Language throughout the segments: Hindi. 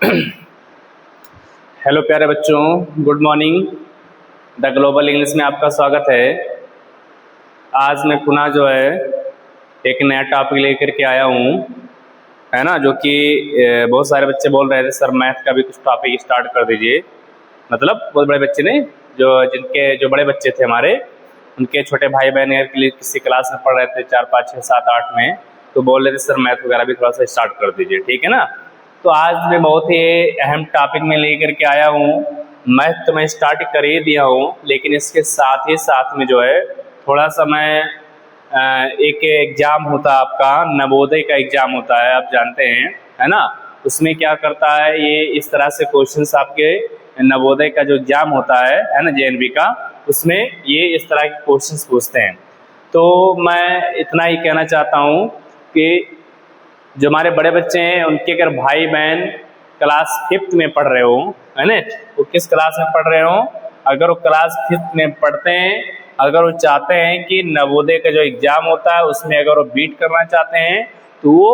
हेलो प्यारे बच्चों, good morning. The global English में आपका स्वागत है। आज मैं पुनः जो है एक नया टॉपिक लेकर के आया हूँ, है ना, जो कि बहुत सारे बच्चे बोल रहे थे सर मैथ का भी कुछ टॉपिक स्टार्ट कर दीजिए। मतलब बहुत बड़े बच्चे नहीं, जो बड़े बच्चे थे हमारे, उनके छोटे भाई बहन किसी क्लास में पढ़ रहे थे 4, 5, 6, 7, 8 में, तो बोल रहे थे सर मैथ वगैरह भी थोड़ा सा स्टार्ट कर दीजिए, ठीक है ना। तो आज मैं बहुत ही अहम टॉपिक में लेकर के आया हूँ। मैथ तो मैं स्टार्ट कर ही दिया हूँ, लेकिन इसके साथ ही साथ में जो है थोड़ा सा मैं एक एग्जाम होता है आपका, नवोदय का एग्जाम होता है, आप जानते हैं, है ना। उसमें क्या करता है, ये इस तरह से क्वेश्चंस आपके नवोदय का जो एग्जाम होता है ना, जेएनवी का, उसमें ये इस तरह के क्वेश्चंस पूछते हैं। तो मैं इतना ही कहना चाहता हूँ कि जो हमारे बड़े बच्चे हैं, उनके अगर भाई बहन क्लास 5th में पढ़ रहे हो, है ना, वो किस क्लास में पढ़ रहे हो, अगर वो क्लास 5th में पढ़ते हैं, अगर वो चाहते हैं कि नवोदय का जो एग्जाम होता है उसमें अगर वो बीट करना चाहते हैं, तो वो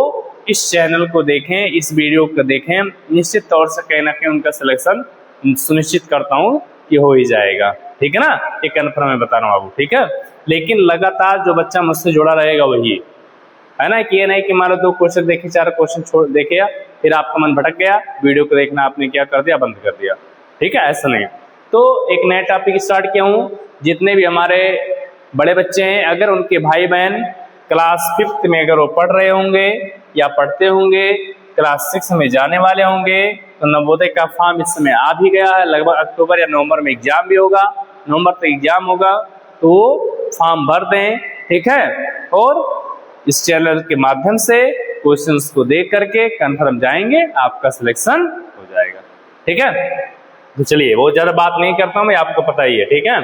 इस चैनल को देखें, इस वीडियो को देखें। निश्चित तौर से कहीं ना कहीं उनका सिलेक्शन सुनिश्चित करता हूँ कि हो ही जाएगा, ठीक है ना। ये कन्फर्म मैं बता रहा हूँ बाबू, ठीक है। लेकिन लगातार जो बच्चा मुझसे जुड़ा रहेगा वही, है ना, कि ये नहीं कि मान लो 2 क्वेश्चन देखे, 4 क्वेश्चन छोड़ देखे, फिर आपका मन भटक गया, वीडियो को देखना आपने क्या कर दिया, बंद कर दिया, ठीक है, ऐसा नहीं। तो एक नया टॉपिक स्टार्ट किया हूँ। जितने भी हमारे बड़े बच्चे हैं, अगर उनके भाई बहन क्लास 5th में अगर वो पढ़ रहे होंगे या पढ़ते होंगे, क्लास 6 में जाने वाले होंगे, तो नवोदय का फॉर्म इस समय आ भी गया है। लगभग अक्टूबर या नवंबर में एग्जाम भी होगा, नवंबर तक एग्जाम होगा, तो फॉर्म भर दें, ठीक है। और इस चैनल के माध्यम से क्वेश्चंस को देख करके कंफर्म जाएंगे, आपका सिलेक्शन हो जाएगा, ठीक है। तो चलिए, बहुत ज्यादा बात नहीं करता हूं मैं, आपको पता ही है, ठीक है।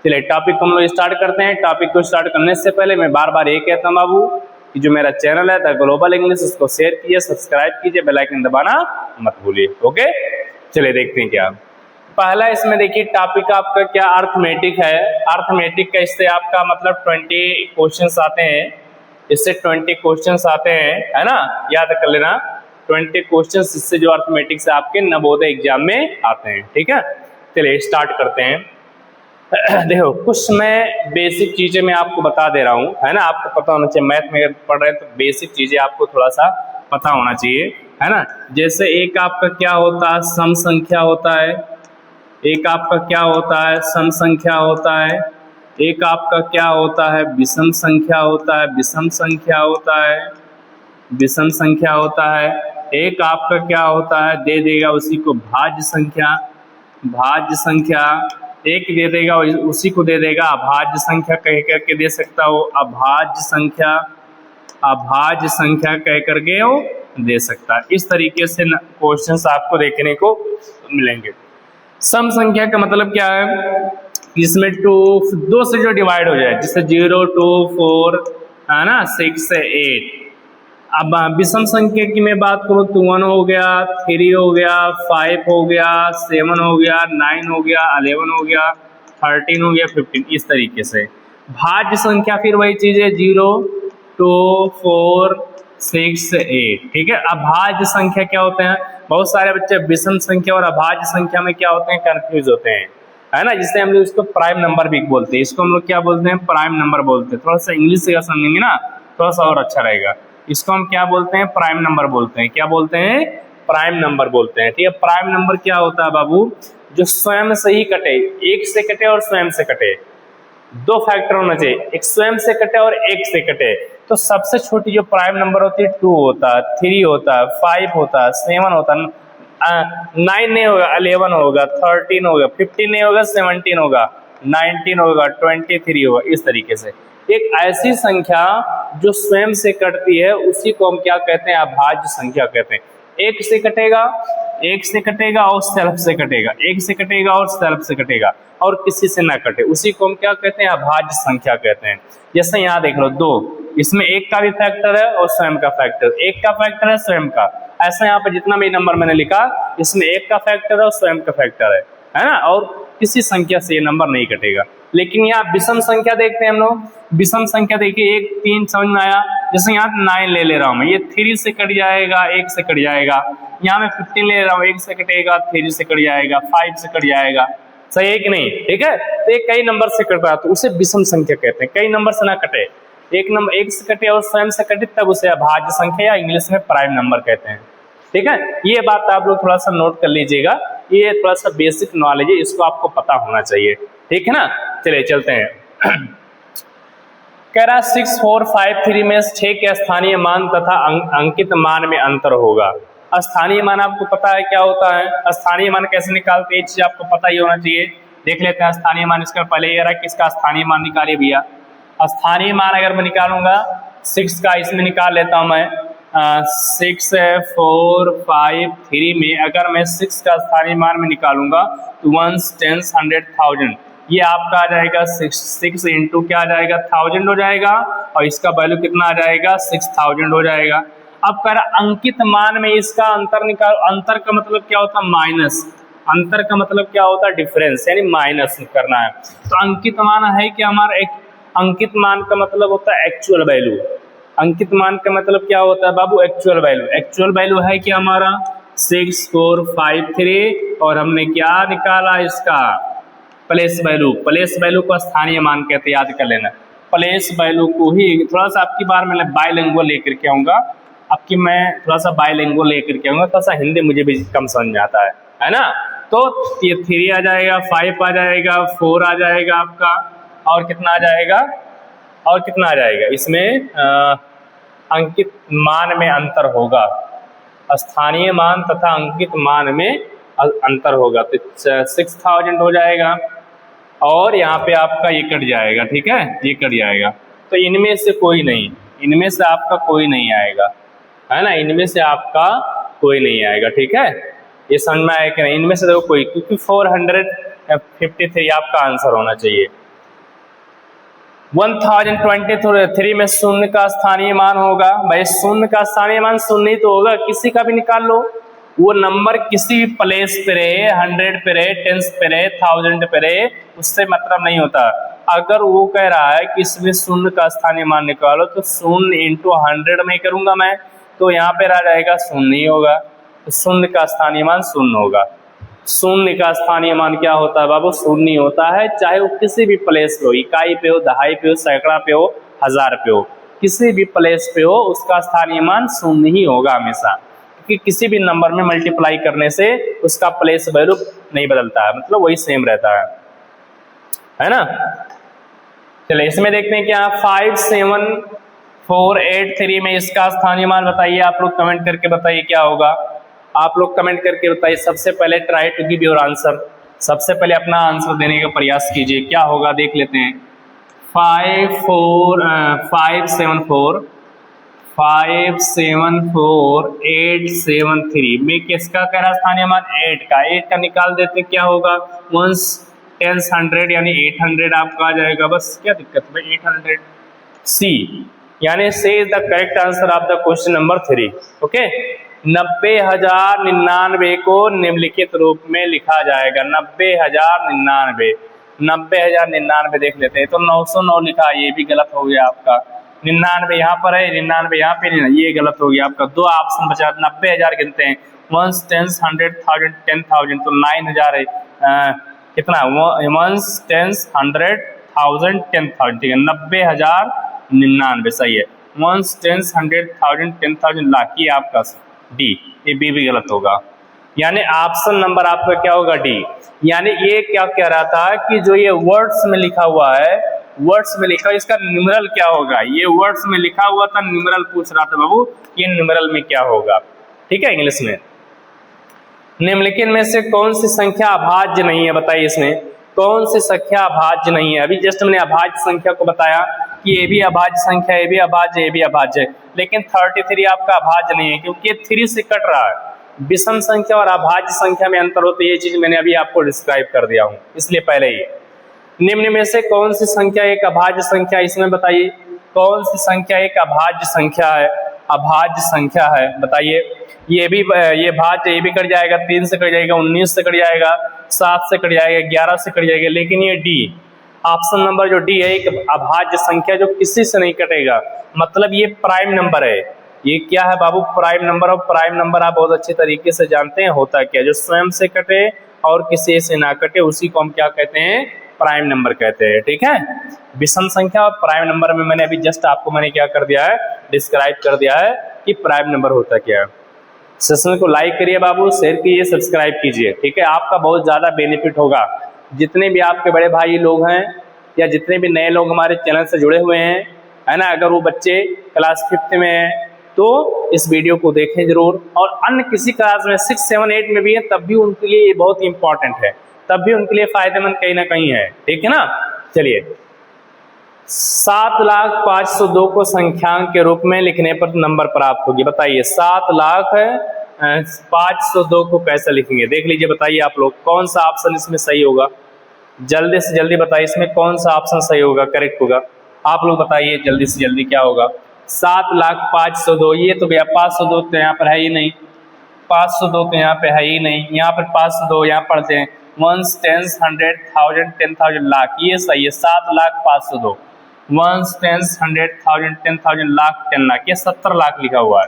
चलिए टॉपिक को हम लोग स्टार्ट करते हैं। टॉपिक को स्टार्ट करने से पहले मैं बार बार ये कहता हूं बाबू कि जो मेरा चैनल है द ग्लोबल इंग्लिश, उसको शेयर कीजिए, सब्सक्राइब कीजिए, बेल आइकन दबाना मत भूलिए, ओके। चलिए देखते हैं क्या पहला इसमें। देखिए टॉपिक आपका क्या, अर्थमेटिक है। अर्थमेटिक का इससे आपका मतलब 20 क्वेश्चंस आते हैं, इससे 20 क्वेश्चंस आते हैं, है ना, याद कर लेना। 20 क्वेश्चंस इससे जो अर्थमेटिक से आपके नवोदय एग्जाम में आते हैं, ठीक है। चलिए स्टार्ट करते हैं। देखो कुछ मैं बेसिक चीजें मैं आपको बता दे रहा हूँ, है ना, आपको पता होना चाहिए। मैथ में पढ़ रहे हैं तो बेसिक चीजें आपको थोड़ा सा पता होना चाहिए, है ना। जैसे एक आपका क्या होता है, सम संख्या होता है। एक आपका क्या होता है, सम संख्या होता है। एक आपका क्या होता है, विषम संख्या होता है। विषम संख्या होता है, विषम संख्या होता है। एक आपका क्या होता है, दे देगा उसी को भाज्य संख्या, भाज्य संख्या। एक दे देगा उसी को दे देगा अभाज्य संख्या कह करके दे सकता हो, अभाज्य संख्या, अभाज्य संख्या कह करके वो दे सकता है। इस तरीके से क्वेश्चंस आपको देखने को मिलेंगे। सम संख्या का मतलब क्या है, इसमें 2 से जो डिवाइड हो जाए, जैसे 0, 2, 4, है ना, 6, 8। अब विषम संख्या की मैं बात करूँ तो 1 हो गया, 3 हो गया, 5 हो गया, 7 हो गया, 9 हो गया, 11 हो गया, 13 हो गया, 15, इस तरीके से। भाज्य संख्या फिर वही चीज है, 0, 2, 4, 6, 8, ठीक है। अभाज्य संख्या क्या होते हैं, बहुत सारे बच्चे विषम संख्या और अभाज्य संख्या में क्या होते हैं, कंफ्यूज होते हैं, है ना। जिससे हम लोग इसको प्राइम नंबर भी बोलते हैं। इसको हम लोग क्या बोलते हैं, प्राइम नंबर बोलते हैं। थोड़ा सा इंग्लिश से समझेंगे ना, थोड़ा सा और अच्छा रहेगा। इसको हम क्या बोलते हैं, प्राइम नंबर बोलते हैं। क्या बोलते हैं, प्राइम नंबर बोलते हैं, ठीक है। प्राइम नंबर क्या होता है बाबू, जो स्वयं से ही कटे, एक से कटे और स्वयं से कटे। 2 फैक्टर होना चाहिए, एक स्वयं से कटे और एक से कटे। तो सबसे छोटी जो प्राइम नंबर होती है 2 होता है, 3 होता है, 5 होता है, 7 होता है, 9 नहीं होगा, 11 होगा, 13 होगा, 15 नहीं होगा, 17 होगा, 19 होगा, 23 होगा। इस तरीके से एक ऐसी संख्या जो स्वयं से कटती है उसी को हम क्या कहते हैं, अभाज्य संख्या कहते हैं। एक से कटेगा, एक से कटेगा और सेल्फ से कटेगा, एक से कटेगा और सेल्फ से कटेगा, और किसी से ना कटे, उसी को हम क्या कहते हैं, अभाज्य संख्या कहते हैं। जैसे यहाँ देख लो 2, इसमें एक का भी फैक्टर है और स्वयं का फैक्टर, एक का फैक्टर है स्वयं का। ऐसा यहाँ पर जितना भी नंबर मैंने लिखा, इसमें एक का फैक्टर है और स्वयं का फैक्टर है ना। और किसी संख्या से ये नंबर नहीं कटेगा। लेकिन यहाँ विषम संख्या देखते हैं हम लोग, विषम संख्या देखिए 1 3 समझ में आया, जैसे यहाँ 9 ले रहा हूँ मैं, ये 3 से कट जाएगा, 1 से कट जाएगा। यहाँ मैं 15 ले रहा हूँ, 1 से कटेगा, 3 से कट जाएगा, 5 से कट जाएगा, सही है कि नहीं? ठीक है, तो ये कई नंबर से कट रहा है तो उसे विषम संख्या कहते हैं। कई नंबर से ना कटे, एक नंबर 1 से कटे और स्वयं से कटे तब उसे अभाज्य संख्या या इंग्लिश में प्राइम नंबर कहते हैं। ठीक है, ये बात आप लोग थोड़ा सा नोट कर लीजिएगा, ये थोड़ा सा बेसिक नॉलेज है, इसको आपको पता होना चाहिए। ठीक है ना, चलिए चलते हैं। कह रहा 6 4 5 3 में 6 के स्थानीय मान तथा अंकित मान में अंतर होगा। स्थानीय मान आपको पता है क्या होता है, स्थानीय मान कैसे निकालते हैं, ये चीज आपको पता ही होना चाहिए। देख लेते हैं स्थानीय मान। इसका पहले ये रहा किसका स्थानीय मान निकालिए भैया। स्थानीय मान अगर मैं निकालूंगा 6 का, इसमें निकाल लेता हूं मैं 6 4 5 3 में अगर मैं 6 का स्थानीय मान में निकालूंगा तो 1 10 100 1000, ये आपका आ जाएगा 6 इंटू क्या आ जाएगा 1000 हो जाएगा, और इसका वैल्यू कितना आ जाएगा 6000 हो जाएगा। अब कह रहा अंकित मान में इसका अंतर निकाल, अंतर का मतलब क्या होता है माइनस, अंतर का मतलब क्या होता है डिफरेंस, यानी माइनस करना है। तो अंकित मान है कि हमारा एक अंकित मान का मतलब होता है एक्चुअल वैल्यू। अंकित मान का मतलब क्या होता है बाबू, एक्चुअल वैल्यू। एक्चुअल वैल्यू है कि हमारा 6 4 5 3 और हमने क्या निकाला इसका प्लेस वैल्यू। प्लेस वैल्यू को स्थानीय मान कहते हैं, याद कर लेना। प्लेस वैल्यू को ही थोड़ा सा आपकी बार मैं बायलिंगुअल लेकर के आऊंगा, आपकी मैं थोड़ा सा बायलिंगुअल लेकर के आऊंगा, थोड़ा सा हिंदी मुझे भी कम समझ में आता है ना। तो ये 3 आ जाएगा, 5 आ जाएगा, 4 आ जाएगा आपका, और कितना आ जाएगा, और कितना आ जाएगा इसमें अंकित मान में अंतर होगा। स्थानीय मान तथा अंकित मान में अंतर होगा, तो 6000 हो जाएगा, और यहाँ पे आपका ये कट जाएगा। ठीक है, ये कट जाएगा, तो इनमें से कोई नहीं, इनमें से आपका कोई नहीं आएगा, है ना, इनमें से आपका कोई नहीं आएगा। ठीक है, ये समझ में आया कि नहीं? इनमें से देखो कोई, क्योंकि 453 आपका आंसर होना चाहिए। 1023 में शून्य का स्थानीय मान होगा। भाई शून्य का स्थानीय मान शून्य ही तो होगा, किसी का भी निकाल लो, वो नंबर किसी भी प्लेस पे रहे, 100 पे रहे, 10 पे रहे, 1000 पे रहे, उससे मतलब नहीं होता। अगर वो कह रहा है कि इसमें शून्य का स्थानीय मान निकालो, तो शून्य इंटू 100 में करूंगा मैं, तो यहाँ पे रह जाएगा शून्य ही होगा, तो शून्य का स्थानीय मान शून्य होगा। शून्य का स्थानीय मान क्या होता है बाबू, शून्य होता है, चाहे वो किसी भी प्लेस पे हो, इकाई पे हो, दहाई पे हो, सैकड़ा पे हो, हजार पे हो, किसी भी प्लेस पे हो, उसका स्थानीय मान शून्य ही होगा हमेशा, क्योंकि किसी भी नंबर में मल्टीप्लाई करने से उसका प्लेस वैल्यू नहीं बदलता है, मतलब वही सेम रहता है ना। चलिए इसमें देखते हैं क्या 57483 में इसका स्थानीय मान बताइए। आप लोग कमेंट करके बताइए क्या होगा, आप लोग कमेंट करके बताइए। सबसे पहले try to give your answer, सबसे पहले अपना आंसर देने का प्रयास कीजिए, क्या होगा देख लेते हैं। 574,873 में किसका कह रहा स्थानीय मान 8 का निकाल देते, क्या होगा 1 10 100 यानी 800 आपका आ जाएगा। बस क्या दिक्कत है 800 सी, यानी C is the correct answer of the question number 3। Okay, 90,099 को निम्नलिखित रूप में लिखा जाएगा। 90,099, 90,099 देख लेते हैं, तो 909 लिखा, ये भी गलत हो गया आपका। 99 यहाँ पर है, 99 यहाँ पे नहीं, ये गलत हो गया आपका। दो ऑप्शन बचा, 90,000 गिनते हैं, 1 10 100 1000 10,000, तो 9,000 है, कितना 1 10 100 1000 10,000, ठीक है 90,099 सही है। 1 10 100 1000 10,000 लाख, ये आपका डी, ये बी भी गलत होगा, यानी ऑप्शन नंबर आपका क्या होगा डी। यानी ये क्या कह रहा था कि जो ये वर्ड्स में लिखा हुआ है, वर्ड्स में लिखा, इसका न्यूमेरल क्या होगा, ये वर्ड्स में लिखा हुआ था, न्यूमेरल पूछ रहा था बाबू, ये न्यूमेरल में क्या होगा। ठीक है, इंग्लिश में निम्नलिखित में से कौन सी संख्या अभाज्य नहीं है, बताइए इसमें कौन सी संख्या अभाज्य नहीं है। अभी जस्ट मैंने अभाज्य संख्या को बताया कि ये भी अभाज्य संख्या, ये भी अभाज्य, ये भी अभाज्य, लेकिन 33 आपका अभाज्य नहीं है, क्योंकि ये 3 से कट रहा है। विषम संख्या और अभाज्य संख्या में अंतर होता है, ये चीज मैंने अभी आपको डिस्क्राइब कर दिया हूं, इसलिए पहले ही। निम्न में से कौन सी संख्या एक अभाज्य संख्या, इसमें बताइए कौन सी संख्या एक अभाज्य संख्या है, अभाज्य संख्या है बताइए। ये भी ये भाज्य, ये भी कट जाएगा, 3 से कट जाएगा, 19 से कट जाएगा, 7 से कट जाएगा, 11 से कट जाएगा, लेकिन ये डी ऑप्शन नंबर जो डी है एक अभाज्य संख्या जो किसी से नहीं कटेगा, मतलब ये प्राइम नंबर है। ये क्या है बाबू? Prime number. और प्राइम नंबर आप बहुत अच्छे तरीके से जानते हैं होता क्या, जो स्वयं से कटे और किसी से ना कटे उसी को हम क्या कहते हैं? प्राइम नंबर कहते हैं। ठीक है, विषम संख्या और प्राइम नंबर में मैंने अभी जस्ट आपको मैंने क्या कर दिया है? डिस्क्राइब कर दिया है कि प्राइम नंबर होता क्या है। सेशन को लाइक करिए बाबू, शेयर कीजिए, सब्सक्राइब कीजिए। ठीक है, आपका बहुत ज़्यादा बेनिफिट होगा। जितने भी आपके बड़े भाई लोग हैं या जितने भी नए लोग हमारे चैनल से जुड़े हुए हैं, है ना, अगर वो बच्चे क्लास 5th में हैं तो इस वीडियो को देखें जरूर। और अन्य किसी क्लास में 6, 7, 8 में भी है तब भी उनके लिए ये बहुत इंपॉर्टेंट है, तब भी उनके लिए फायदेमंद कहीं ना कहीं है। ठीक है ना, चलिए 7,05,102 को संख्यांक के रूप में लिखने पर नंबर प्राप्त होगी। बताइए 7,05,102 को कैसे लिखेंगे? देख लीजिए, बताइए आप लोग कौन सा ऑप्शन इसमें सही होगा? जल्दी से जल्दी बताइए इसमें कौन सा ऑप्शन सही होगा, करेक्ट होगा? आप लोग बताइए जल्दी से जल्दी क्या होगा? 7,05,102, ये तो भैया 502 तो यहाँ पर है ही नहीं, 502 तो यहाँ पे है ही नहीं, यहाँ पर 502 यहाँ पढ़ते हैं 1, 10, 100, 1000, 10,000, लाख, ये सही है। 7,05,102 1, 10, 100, 1000, 10,000, लाख, 10 लाख, ये 70 लाख लिखा हुआ है।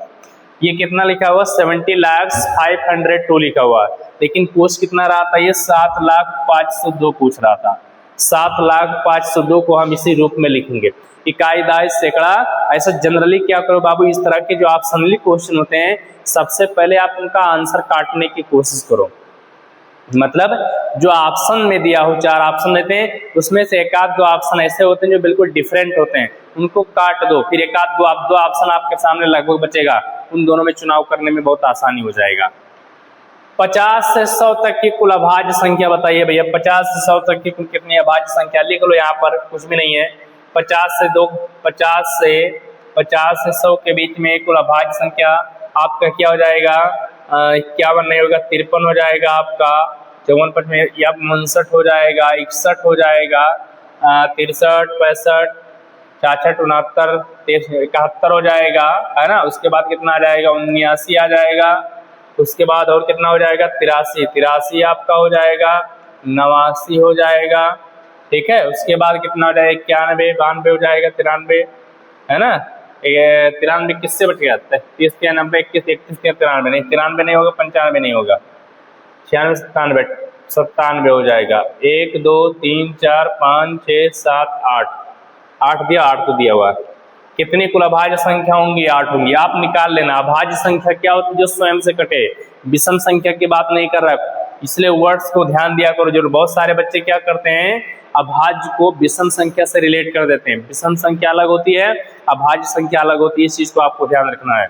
ये कितना लिखा हुआ? 70,05,102 लिखा हुआ है, लेकिन पूछ कितना रहा था? ये 7,05,102 पूछ रहा था। 7,05,102 को हम इसी रूप में लिखेंगे, इकाई, दाई, सैकड़ा। ऐसा जनरली क्या करो बाबू, इस तरह के जो ऑप्शनली क्वेश्चन होते हैं सबसे पहले आप उनका आंसर काटने की कोशिश करो। मतलब जो ऑप्शन में दिया हो, 4 ऑप्शन देते हैं, उसमें से एक आध 2 ऑप्शन ऐसे होते हैं जो बिल्कुल डिफरेंट होते हैं, उनको काट दो, फिर एक आध 2 ऑप्शन आपके सामने लगभग बचेगा, उन दोनों में चुनाव करने में बहुत आसानी हो जाएगा। 50 से 100 तक की कुल अभाज्य संख्या बताइए भैया। 50 से 100 तक की कुल कितनी अभाज्य संख्या? लिख लो, यहाँ पर कुछ भी नहीं है। 50 से 100 के बीच में कुल अभाज्य संख्या आपका क्या हो जाएगा? 51 नहीं होगा, 53 हो जाएगा आपका, 54 में या 59 हो जाएगा, 61 हो जाएगा, 63, 65, 66, 69, 71 हो जाएगा, है ना। उसके बाद कितना आ जाएगा? 79 आ जाएगा। उसके बाद और कितना हो जाएगा? 83 आपका हो जाएगा, 89 हो जाएगा। ठीक है, उसके बाद कितना हो जाएगा? 91, 92 हो जाएगा, 93, है ना। 93 किससे बच गया? 30, 90, 21, 31, 93 नहीं, 93 नहीं होगा, 95 नहीं होगा, 96, 97 हो जाएगा। 1, 2, 3, 4, 5, 6, 7, 8 दिया, 8 तो दिया हुआ। कितनी कुल अभाज्य संख्या होंगी? 8 होंगी। आप निकाल लेना। अभाज्य संख्या क्या होती है? जो स्वयं से कटे। विषम संख्या की बात नहीं कर रहा, इसलिए वर्ड्स को ध्यान दिया करो जरूर। बहुत सारे बच्चे क्या करते हैं, अभाज्य को विषम संख्या से रिलेट कर देते हैं। विषम संख्या अलग होती है, अभाज्य संख्या अलग होती है, इस चीज को आपको ध्यान रखना है।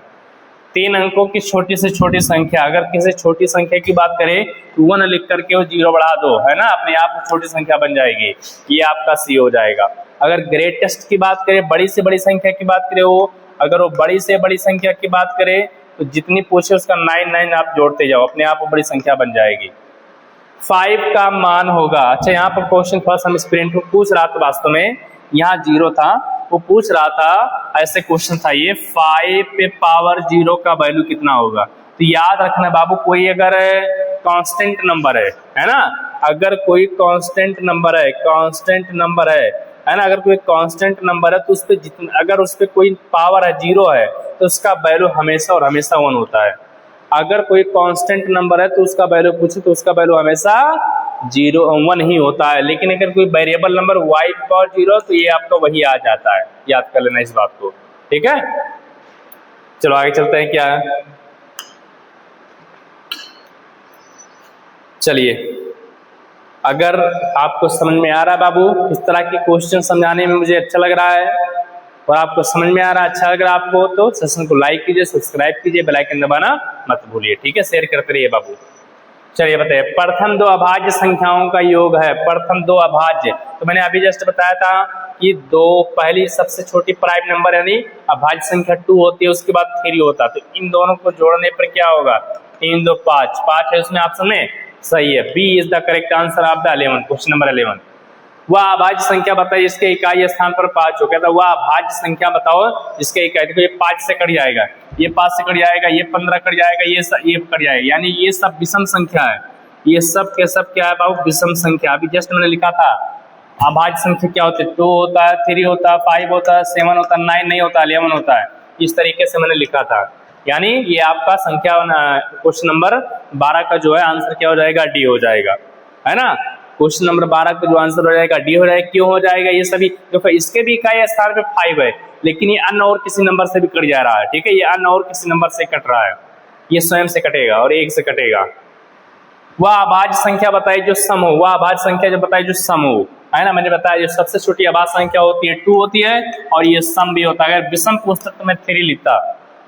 3 अंकों की छोटी से छोटी संख्या, अगर किसी छोटी संख्या की बात करें तो 1 लिख करके वो 0 बढ़ा दो, है ना, अपने आप छोटी संख्या बन जाएगी, ये आपका सी हो जाएगा। अगर ग्रेटेस्ट की बात करें, बड़ी से बड़ी संख्या की बात करें, वो अगर वो बड़ी से बड़ी संख्या की बात करें तो जितनी पूछे उसका 9 आप जोड़ते जाओ, अपने आप वो बड़ी संख्या बन जाएगी। 5 का मान होगा। अच्छा, यहाँ पर क्वेश्चन थोड़ा सा स्प्रिंट पूछ रहा था, वास्तव में यहाँ 0 था, वो पूछ रहा था, ऐसे क्वेश्चन था ये, 5 पे पावर 0 का वैल्यू कितना होगा? तो याद रखना बाबू, कोई अगर कांस्टेंट नंबर है ना, अगर कोई कांस्टेंट नंबर है ना, अगर कोई कांस्टेंट नंबर है तो उस पे जितना, अगर उस पे कोई पावर है 0 है तो उसका वैल्यू हमेशा और हमेशा 1 होता है। अगर कोई कांस्टेंट नंबर है तो उसका वैल्यू पूछे तो उसका वैल्यू हमेशा 1 ही होता है। लेकिन अगर कोई वेरिएबल नंबर y पावर 0 तो ये आपका वही आ जाता है, याद कर लेना इस बात को। ठीक है, चलो आगे चलते हैं। क्या है, चलिए, अगर आपको समझ में आ रहा है बाबू, इस तरह के क्वेश्चन समझाने में मुझे अच्छा लग रहा है और आपको समझ में आ रहा है, अच्छा लग रहा है आपको, तो सेशन को लाइक कीजिए, सब्सक्राइब कीजिए, बेल आइकन दबाना मत भूलिए। ठीक है, शेयर करते रहिए बाबू। चलिए बताइए, प्रथम 2 अभाज्य संख्याओं का योग है। प्रथम 2 अभाज्य, तो मैंने अभी जस्ट बताया था कि 2 पहली सबसे छोटी प्राइम नंबर यानी अभाज्य संख्या 2 होती है, उसके बाद 3 होता है, तो इन दोनों को जोड़ने पर क्या होगा? 3, 2, 5, 5 है उसमें ऑप्शन में, सही है, B is the correct answer of the 11, question number 11। वह अभाज्य संख्या बताइए जिसके इकाई स्थान पर 5 हो। कहता वह अभाज्य संख्या बताओ जिसके इकाई, देखो ये 5 से कट जाएगा, ये 5 से कट जाएगा, ये 15 कट जाएगा, ये कट जाएगा, यानी ये सब विषम संख्या है। ये सब के सब क्या है बाबू, विषम संख्या। अभी जस्ट मैंने लिखा था अभाज्य संख्या क्या होती है, 2 होता है, 3 होता है, 5 होता है, 7 होता है, 9 नहीं होता, 11 होता है। इस तरीके से मैंने लिखा था। यानी ये आपका संख्या क्वेश्चन नंबर 12 का जो है आंसर क्या हो जाएगा, डी हो जाएगा, है ना। क्वेश्चन नंबर 12 का जो आंसर हो जाएगा डी हो जाएगा। क्यों हो जाएगा, ये सभी देखो इसके भी इकाई स्थान पे 5 है, लेकिन ये अन्य और किसी नंबर से भी कट जा रहा है, ठीक है, ये अन्य और किसी नंबर से कट रहा है, ये स्वयं से कटेगा और 1 से कटेगा। वह अभाज्य संख्या बताई जो सम हो, वह अभाज्य संख्या जो बताई जो सम हो, है ना। मैंने बताया जो सबसे छोटी अभाज्य संख्या होती है 2 होती है, और ये सम भी होता है। अगर विषम पूछता तो मैं 3 लिखता,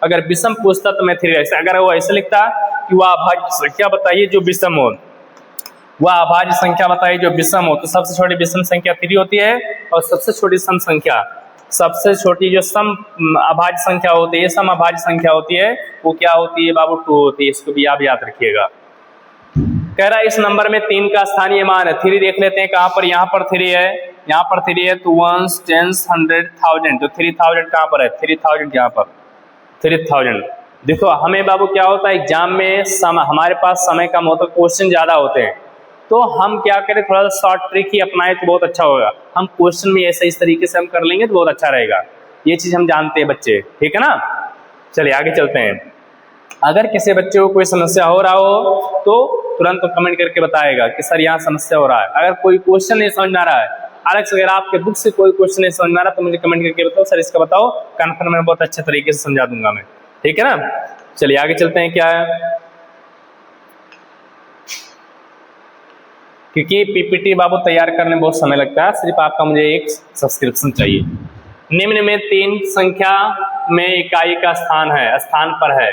अगर विषम पूछता तो मैं 3 लिखता। अगर वो ऐसे लिखता कि वह अभाज्य संख्या बताइए जो विषम हो, वह अभाज्य संख्या बताइए जो विषम हो, तो सबसे छोटी विषम संख्या 3 होती है, और सबसे छोटी सम संख्या, सबसे छोटी जो सम अभाज्य संख्या होती है, सम अभाज्य संख्या होती है, वो क्या होती है बाबू, 2 होती है। इसको भी आप याद रखिएगा। कह रहा है इस नंबर में 3 का स्थानीय मान है। 3 देख लेते हैं कहां पर, यहाँ पर 3 है, यहाँ पर 3 है, तो 1, 10, 100, 1000, तो 3000 कहां पर है, 3000 यहाँ पर 3000। देखो हमें बाबू क्या होता है एग्जाम में हमारे पास समय कम होता है, क्वेश्चन ज्यादा होते हैं, तो हम क्या करें, थोड़ा सा शॉर्ट ट्रिक ही अपनाएं तो बहुत अच्छा होगा। हम क्वेश्चन में ऐसे इस तरीके से हम कर लेंगे तो बहुत अच्छा रहेगा। ये चीज हम जानते हैं बच्चे, ठीक है ना। चलिए आगे चलते हैं। अगर किसी बच्चे को कोई समस्या हो रहा हो तो तुरंत कमेंट करके बताएगा कि सर यहाँ समस्या हो रहा है। अगर कोई क्वेश्चन नहीं समझ में आ रहा है, अलग से अगर आपके बुक से कोई क्वेश्चन नहीं समझ में आ रहा तो मुझे कमेंट करके बताओ, सर इसका बताओ, कन्फर्म मैं बहुत अच्छे तरीके से समझा दूंगा मैं, ठीक है ना। चलिए आगे चलते हैं। क्या है, क्योंकि पीपीटी बाबू तैयार करने में बहुत समय लगता है, सिर्फ आपका मुझे एक सब्सक्रिप्शन चाहिए। निम्न में 3 संख्या में इकाई का स्थान पर है,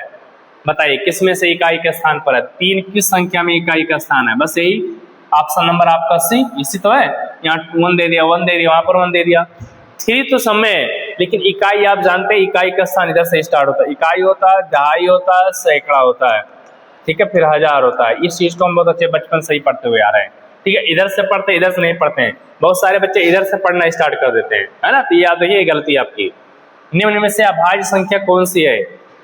बताइए किस में से इकाई के स्थान पर है, 3 किस संख्या में इकाई का स्थान है, बस यही। ऑप्शन नंबर आपका सी, इसी तो है। यहाँ 1 दे दिया, 1 दे दिया, वहां पर 1 दे दिया, 3 तो समय, लेकिन इकाई आप जानते हैं, इकाई का स्थान इधर से स्टार्ट होता है। इकाई होता है, दहाई होता है, सैकड़ा होता है, ठीक है, फिर 1000 होता है। इस चीज को हम बहुत अच्छे बचपन से ही पढ़ते हुए आ रहे हैं, ठीक है। इधर से पढ़ते, इधर से नहीं पढ़ते हैं, बहुत सारे बच्चे इधर से पढ़ना स्टार्ट कर देते हैं, है ना। तो याद रखिए गलती आपकी। निम्न में से अभाज्य संख्या कौन सी है,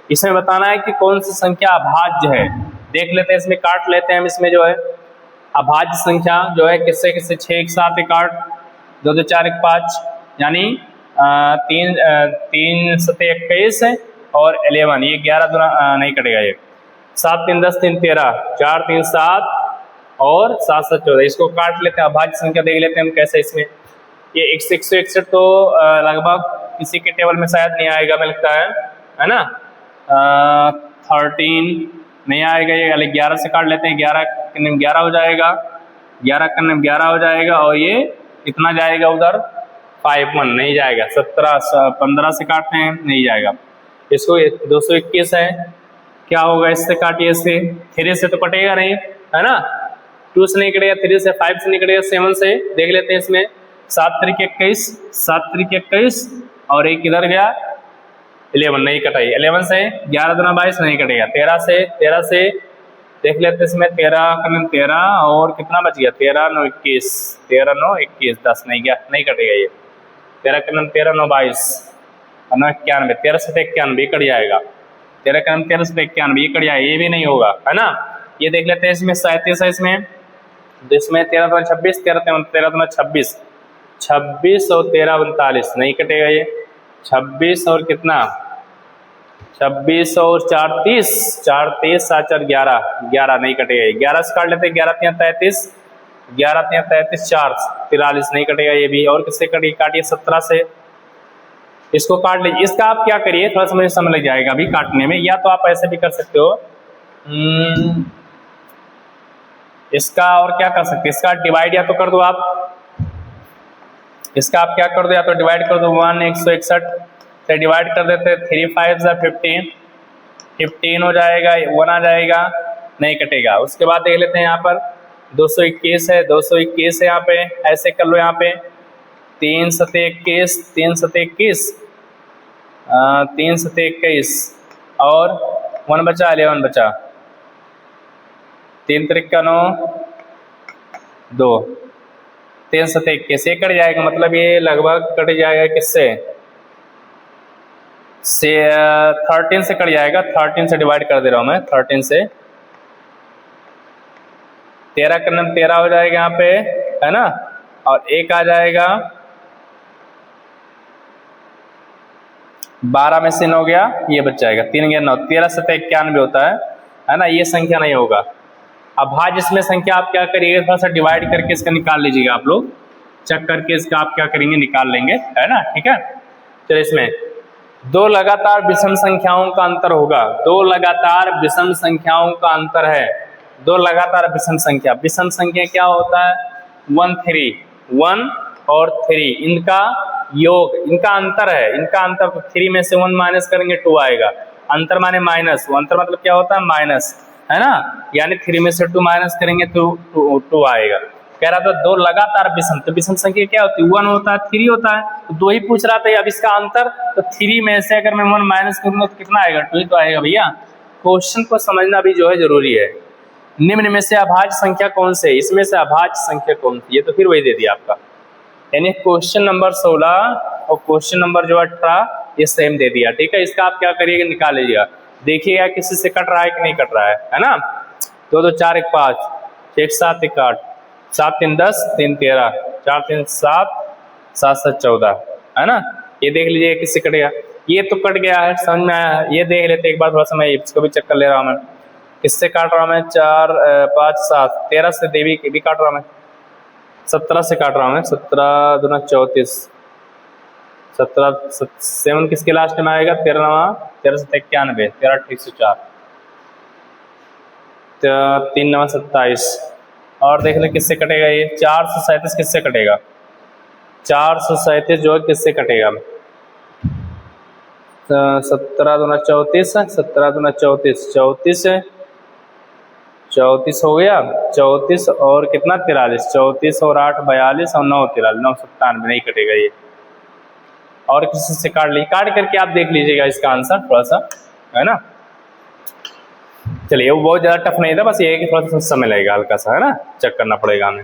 इसमें बताना है कि कौन सी संख्या अभाज्य है। देख लेते हैं, इसमें काट लेते हैं हम। इसमें जो है अभाज्य संख्या जो है किससे किससे, 6 1 7 1 8, 2 2 4 1 5, यानी 3 7 21 है, और 11, ये 11 नहीं कटेगा, ये 7 3 10 3 13, 4 3 7 और 7 7 14। इसको काट लेते हैं, अभाज्य संख्या देख लेते हैं हम कैसे। इसमें ये 161 तो लगभग किसी के टेबल में शायद नहीं आएगा, मुझे लगता है ना। 13 नहीं आएगा, ये 11 से काट लेते हैं, 11 कन्ने 11 हो जाएगा, 11 कन्ने 11 हो जाएगा, और ये कितना जाएगा उधर, 51 नहीं जाएगा, 17 15 से काटते हैं, नहीं जाएगा। इसको 221 है, क्या होगा, इससे काटिए, इससे 3 से तो कटेगा नहीं, है ना, 2 से नहीं कटेगा, 3 से, 5 से नहीं कटेगा, 7 से। देख लेते हैं इसमें 7 3 21, 7 3 21, और एक इधर गया 11 नहीं कटाई, 11 से 11 दूना 22 नहीं कटेगा, 13 से देख लेते इसमें 13 कन्ने 13, और कितना बच गया, 13 9 21, 13 9 21 10 नहीं गया, नहीं कटेगा ये। 13 कन्ने 13 9 22 और 9 91, 13 से 91 कट जाएगा, 13 कन्ने 13 से 91 ये कट जाएगा, ये भी नहीं होगा, है ना। ये देख लेते हैं, इसमें 37 है, इसमें तो इसमें 13 2 26, 13 2 26, 26 और 13 39 नहीं कटेगा ये, 26 और कितना, 26 और 4 30, 4 30 7 4 11, 11 नहीं कटेगा ये, 11 से काट लेते हैं, 11 3 33, 11 3 33, 4 43 नहीं कटेगा ये भी। और किससे कटिए, काटिए 17 से, इसको काट लीजिए। इसका आप क्या करिए, थोड़ा सा मुझे समय लग जाएगा अभी काटने में, या तो आप ऐसे भी कर सकते हो, इसका और क्या कर सकते हैं, इसका डिवाइड या तो कर दो आप, इसका आप क्या कर दो, या तो डिवाइड कर दो, 1 161 से डिवाइड कर देते, 3 5 15, 15 हो जाएगा, 1 आ जाएगा, नहीं कटेगा। उसके बाद देख लेते हैं यहाँ पर 221 है, 221 है, यहाँ पे ऐसे कर लो, यहाँ पे 3 7 21, 3 7 21, 3 7 21, और 1 बचा, 11 बचा, 3 3 9 2, 3 7 21 ये कट जाएगा, मतलब ये लगभग कट जाएगा किससे, 13 से कट जाएगा, 13 से डिवाइड कर दे रहा हूं मैं, 13 से 13 का 13 हो जाएगा यहाँ पे, है ना, और 1 आ जाएगा, 12 में से 9 गया, ये बच जाएगा, 3 गया 9, 13 7 91 होता है ना, ये संख्या नहीं होगा। अब भाज्य इसमें संख्या आप क्या करिएगा, थोड़ा सा डिवाइड करके इसका निकाल लीजिएगा, आप लोग चेक करके इसका आप क्या करेंगे, निकाल लेंगे, है ना, ठीक है। चलिए इसमें दो लगातार विषम संख्याओं का अंतर होगा, दो लगातार विषम संख्याओं का अंतर है, दो लगातार विषम संख्या क्या होता है, 1 3, 1 और 3 इनका योग, इनका अंतर है, इनका अंतर, तो 3 में से 1 माइनस करेंगे 2 आएगा, अंतर माने माइनस, अंतर मतलब क्या होता है, माइनस, है ना, यानी 3 में से 2 माइनस करेंगे तो 2 आएगा। कह रहा था दो लगातार विषम, तो विषम संख्या क्या होती है, 1 होता है, 3 होता है, तो 2 ही पूछ रहा था। अब इसका अंतर, तो 3 में से अगर मैं 1 माइनस करूंगा तो कितना आएगा, 2 ही तो आएगा भैया। क्वेश्चन को समझना भी जो है जरूरी है। निम्न में से अभाज्य संख्या कौन से, इसमें से अभाज्य संख्या कौन सी, ये तो फिर वही दे दिया आपका, यानी क्वेश्चन नंबर 16 और क्वेश्चन नंबर जो 18 ये सेम दे दिया, ठीक है। इसका आप क्या करिएगा, निकाल लीजिएगा, देखिएगा किसी से कट रहा है कि नहीं कट रहा है ना। 2 2 4 1 5, 1 7 1 8, 7 3 10, 3 13, 4 3 7, 7 7 14, है ना। ये देख लीजिए किससे कटेगा, ये तो कट गया है, समझ में आया, ये देख लेते एक बार थोड़ा सा, मैं इसको भी चेक कर ले रहा हूँ, मैं किससे काट रहा हूँ, मैं 4 5 7 13 से देवी भी काट रहा हूँ, मैं 17 से काट रहा हूँ, मैं 17 दूना 34, 17 7 किसके लास्ट में आएगा, 13 13 से 91, 13 ठीक से 4, 3 9 27, और देख ले किससे कटेगा, ये 437 किससे कटेगा, 437 जो है किससे कटेगा, 17 दूना 34, 17 दूना 34, 34 हो गया, 34 और कितना 43, 34 और 8 42 और 9 43, 9 97 नहीं कटेगा ये। और किसी से काट ली, काट करके आप देख लीजिएगा इसका आंसर थोड़ा सा, है ना। चलिए वो बहुत ज़्यादा टफ नहीं था, बस ये है कि थोड़ा सा समय लगेगा हल्का सा, है ना, चेक करना पड़ेगा हमें।